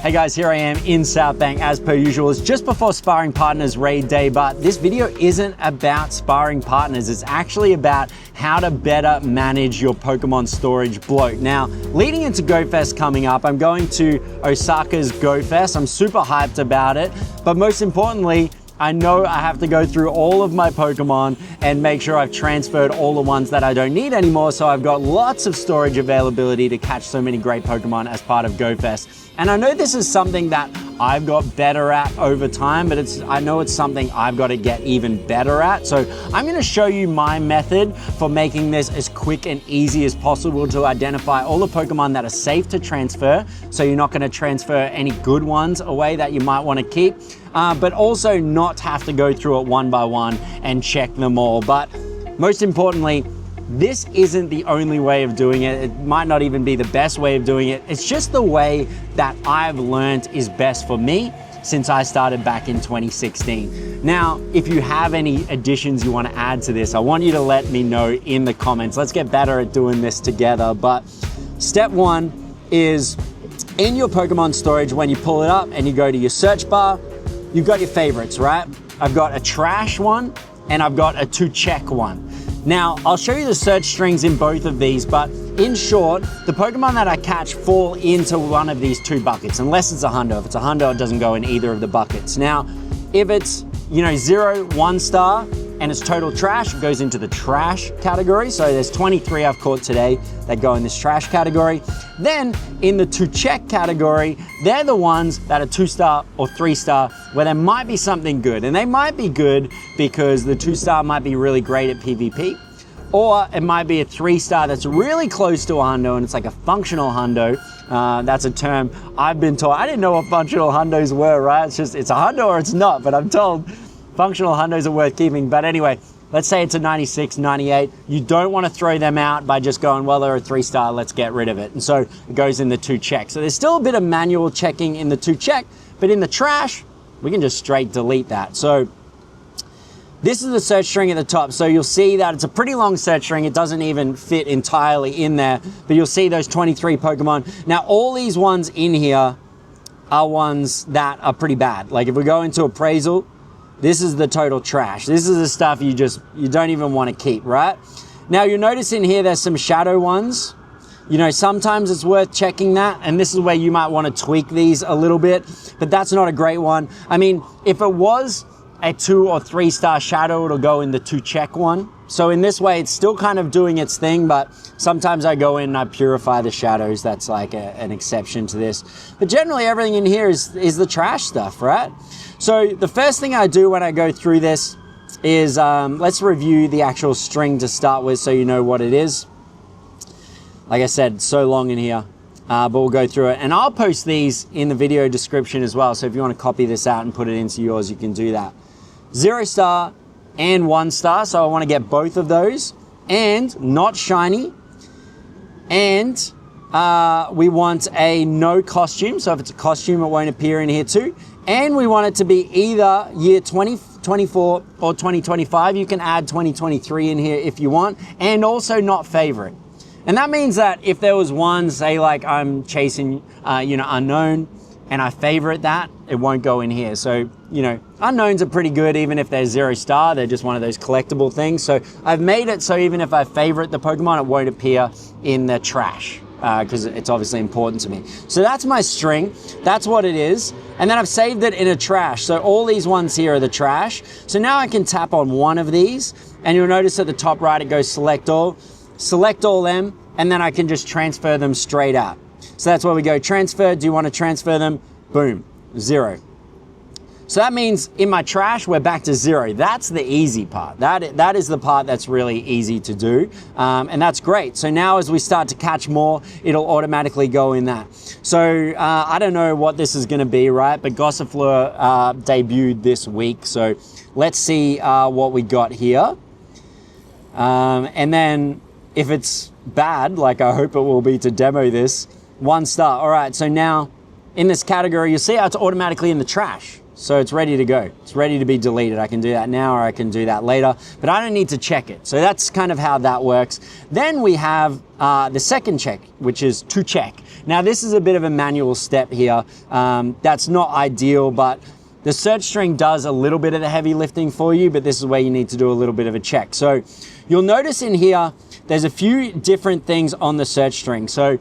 Hey guys, here I am in South Bank as per usual. It's just before Sparring Partners raid day, but this video isn't about sparring partners. It's actually about how to better manage your Pokemon storage bloat. Now, leading into Go Fest coming up, I'm going to Osaka's Go Fest. I'm super hyped about it, but most importantly, I know I have to go through all of my Pokemon and make sure I've transferred all the ones that I don't need anymore, so I've got lots of storage availability to catch so many great Pokemon as part of Go Fest. And I know this is something that I've got better at over time, but I know it's something I've got to get even better at. So I'm going to show you my method for making this as quick and easy as possible to identify all the Pokemon that are safe to transfer, so you're not going to transfer any good ones away that you might want to keep, but also not have to go through it one by one and check them all. But most importantly, this isn't the only way of doing it. It might not even be the best way of doing it. It's just the way that I've learned is best for me since I started back in 2016. Now, if you have any additions you want to add to this, I want you to let me know in the comments. Let's get better at doing this together. But step one is in your Pokemon storage, when you pull it up and you go to your search bar, you've got your favorites, right? I've got a trash one and I've got a to check one. Now, I'll show you the search strings in both of these, but in short, the Pokemon that I catch fall into one of these two buckets, unless it's a hundo. If it's a hundo, it doesn't go in either of the buckets. Now, if it's, 0, 1 star, and it's total trash, it goes into the trash category. So there's 23 I've caught today that go in this trash category. Then in the to check category, they're the ones that are 2 star or 3 star where there might be something good. And they might be good because the 2 star might be really great at PvP, or it might be a 3 star that's really close to a hundo and it's like a functional hundo. That's a term I've been taught. I didn't know what functional hundos were, right? It's just, it's a hundo or it's not, but I'm told functional hundos are worth keeping. But anyway, let's say it's a 96, 98. You don't want to throw them out by just going, well, they're a 3 star, let's get rid of it. And so it goes in the to check. So there's still a bit of manual checking in the to check, but in the trash, we can just straight delete that. So this is the search string at the top. So you'll see that it's a pretty long search string. It doesn't even fit entirely in there, but you'll see those 23 Pokemon. Now, all these ones in here are ones that are pretty bad. Like if we go into appraisal, this is the total trash. This is the stuff you don't even want to keep, right? Now you'll notice in here, there's some shadow ones. Sometimes it's worth checking that. And this is where you might want to tweak these a little bit, but that's not a great one. I mean, if it was a 2 or 3 star shadow, it'll go in the to check one. So in this way, it's still kind of doing its thing, but sometimes I go in and I purify the shadows. That's like an exception to this. But generally everything in here is the trash stuff, right? So the first thing I do when I go through this is, let's review the actual string to start with so you know what it is. Like I said, so long in here, but we'll go through it. And I'll post these in the video description as well. So if you want to copy this out and put it into yours, you can do that. 0 star and 1 star. So I want to get both of those, and not shiny. And we want a no costume. So if it's a costume, it won't appear in here too. And we want it to be either year 2024 or 2025. You can add 2023 in here if you want, and also not favorite. And that means that if there was one, say like I'm chasing, unknown, and I favorite that, it won't go in here. So, unknowns are pretty good, even if they're 0 star, they're just one of those collectible things. So I've made it so even if I favorite the Pokemon, it won't appear in the trash, because it's obviously important to me. So that's my string, that's what it is. And then I've saved it in a trash. So all these ones here are the trash. So now I can tap on one of these, and you'll notice at the top right, it goes select all them, and then I can just transfer them straight out. So that's where we go, transfer. Do you want to transfer them? Boom, 0. So that means in my trash, we're back to 0. That's the easy part. That is the part that's really easy to do. And that's great. So now as we start to catch more, it'll automatically go in that. So I don't know what this is going to be, right? But Gossifleur debuted this week. So let's see what we got here. And then if it's bad, like I hope it will be to demo this, 1 star. All right, so now in this category, you'll see how it's automatically in the trash. So it's ready to go. It's ready to be deleted. I can do that now or I can do that later, but I don't need to check it. So that's kind of how that works. Then we have the second check, which is to check. Now this is a bit of a manual step here. That's not ideal, but the search string does a little bit of the heavy lifting for you, but this is where you need to do a little bit of a check. So you'll notice in here, there's a few different things on the search string. So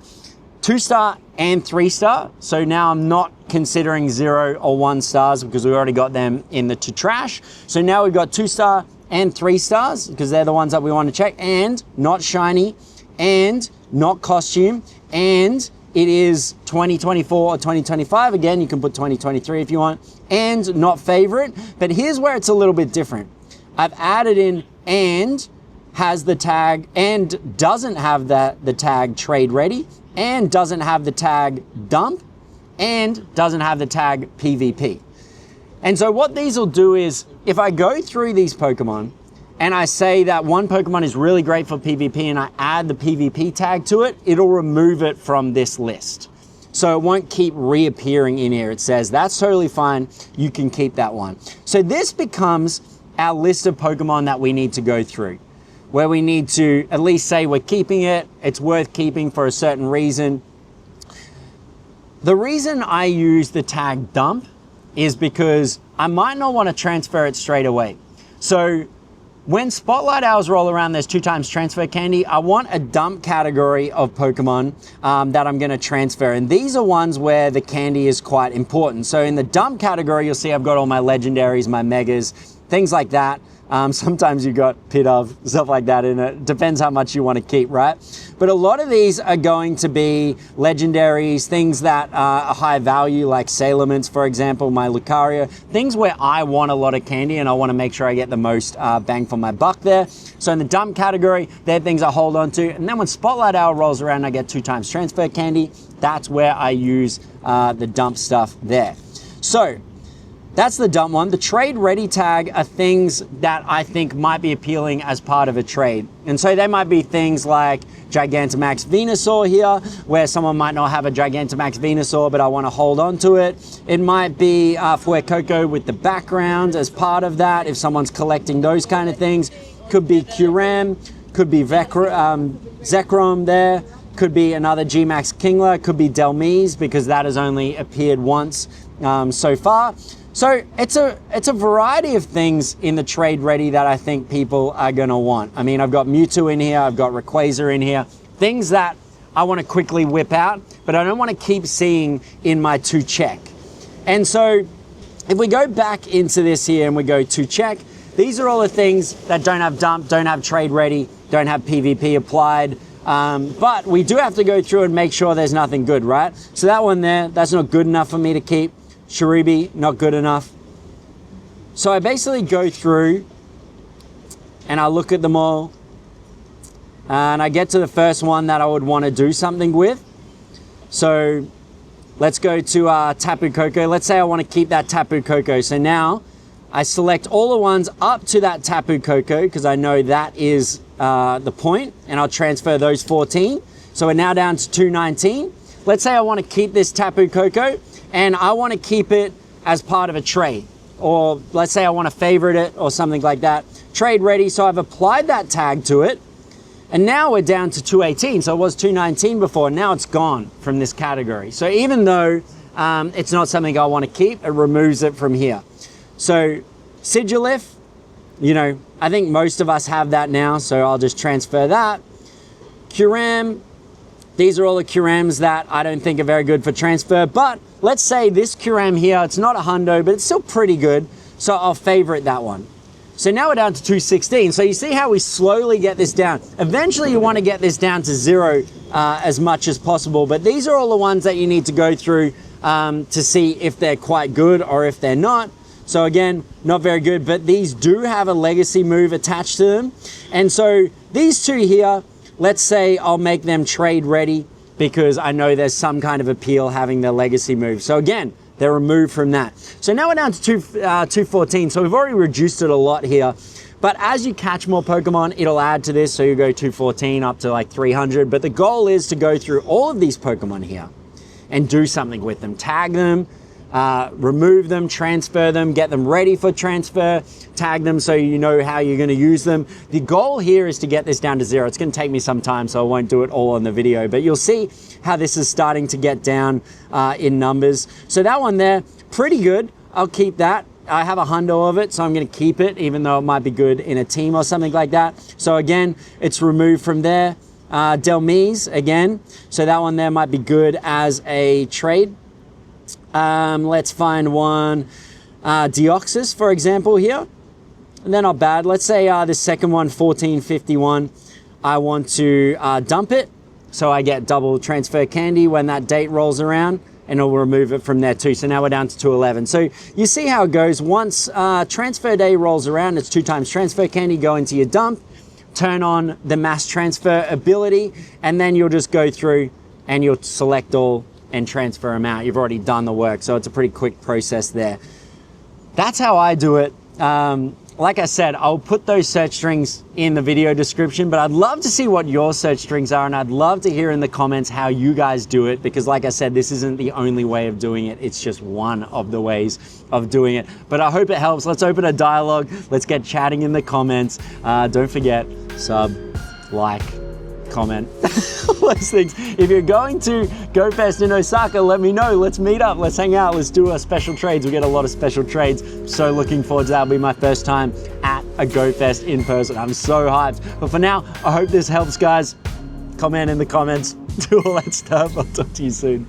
2-star and 3-star. So now I'm not considering 0 or 1 stars because we already got them in the to trash. So now we've got 2-star and 3 stars because they're the ones that we want to check, and not shiny, and not costume, and it is 2024 or 2025. Again, you can put 2023 if you want, and not favorite. But here's where it's a little bit different. I've added in and has the tag, and doesn't have the tag trade ready, and doesn't have the tag dump, and doesn't have the tag PvP. And so what these will do is, if I go through these Pokemon and I say that one Pokemon is really great for PvP and I add the PvP tag to it, it'll remove it from this list. So it won't keep reappearing in here. It says, that's totally fine, you can keep that one. So this becomes our list of Pokemon that we need to go through, where we need to at least say we're keeping it, it's worth keeping for a certain reason. The reason I use the tag dump is because I might not want to transfer it straight away. So when Spotlight Hours roll around, there's 2 times transfer candy. I want a dump category of Pokemon that I'm going to transfer. And these are ones where the candy is quite important. So in the dump category, you'll see I've got all my legendaries, my megas, things like that. Sometimes you got Pidove, stuff like that in it. Depends how much you want to keep, right? But a lot of these are going to be legendaries, things that are high value, like Salamence, for example, my Lucario, things where I want a lot of candy and I want to make sure I get the most bang for my buck there. So in the dump category, they're things I hold on to. And then when Spotlight Hour rolls around, I get 2 times transfer candy. That's where I use the dump stuff there. So that's the dump one. The trade ready tag are things that I think might be appealing as part of a trade. And so they might be things like Gigantamax Venusaur here, where someone might not have a Gigantamax Venusaur, but I want to hold on to it. It might be Fuecoco with the background as part of that, if someone's collecting those kind of things. Could be Kyurem, could be Zekrom there, could be another G-Max Kingler, could be Delmise, because that has only appeared once so far. So it's a variety of things in the trade ready that I think people are going to want. I mean, I've got Mewtwo in here, I've got Rayquaza in here, things that I want to quickly whip out, but I don't want to keep seeing in my to check. And so if we go back into this here and we go to check, these are all the things that don't have dump, don't have trade ready, don't have PvP applied. But we do have to go through and make sure there's nothing good, right? So that one there, that's not good enough for me to keep. Cherubi, not good enough. So I basically go through and I look at them all and I get to the first one that I would want to do something with. So let's go to Tapu Koko. Let's say I want to keep that Tapu Koko. So now I select all the ones up to that Tapu Koko because I know that is the point, and I'll transfer those 14. So we're now down to 219. Let's say I want to keep this Tapu Koko and I want to keep it as part of a trade, or let's say I want to favorite it or something like that. Trade ready, so I've applied that tag to it, and now we're down to 218. So it was 219 before, now it's gone from this category. So even though it's not something I want to keep, it removes it from here. So Sigilif, you know, I think most of us have that now, so I'll just transfer that. Kyurem, these are all the Kyurems that I don't think are very good for transfer, but let's say this Kyurem here, it's not a hundo, but it's still pretty good, so I'll favorite that one. So now we're down to 216. So you see how we slowly get this down. Eventually you want to get this down to 0 as much as possible, but these are all the ones that you need to go through to see if they're quite good or if they're not. So again, not very good, but these do have a legacy move attached to them. And so these two here, let's say I'll make them trade ready because I know there's some kind of appeal having their legacy move. So again, they're removed from that. So now we're down to 214. So we've already reduced it a lot here. But as you catch more Pokemon, it'll add to this. So you go 214 up to like 300. But the goal is to go through all of these Pokemon here and do something with them. Tag them, remove them, transfer them, get them ready for transfer, tag them so you know how you're going to use them. The goal here is to get this down to 0. It's going to take me some time, so I won't do it all on the video, but you'll see how this is starting to get down in numbers. So that one there, pretty good. I'll keep that. I have a hundo of it, so I'm going to keep it, even though it might be good in a team or something like that. So again, it's removed from there. Delmise again, so that one there might be good as a trade. Let's find one, Deoxys, for example, here. And they're not bad. Let's say the second one, 1451, I want to dump it, so I get double transfer candy when that date rolls around, and it'll remove it from there too. So now we're down to 211. So you see how it goes. Once transfer day rolls around, it's 2 times transfer candy, go into your dump, turn on the mass transfer ability, and then you'll just go through and you'll select all and transfer them out. You've already done the work, so it's a pretty quick process there. That's how I do it. Like I said, I'll put those search strings in the video description, but I'd love to see what your search strings are, and I'd love to hear in the comments how you guys do it, because like I said, this isn't the only way of doing it. It's just one of the ways of doing it. But I hope it helps. Let's open a dialogue. Let's get chatting in the comments. Don't forget, sub, like, comment, all those things. If you're going to Go Fest in Osaka, let me know. Let's meet up, let's hang out, let's do our special trades. We get a lot of special trades. So looking forward to that. It'll be my first time at a Go Fest in person. I'm so hyped. But for now, I hope this helps, guys. Comment in the comments, do all that stuff. I'll talk to you soon.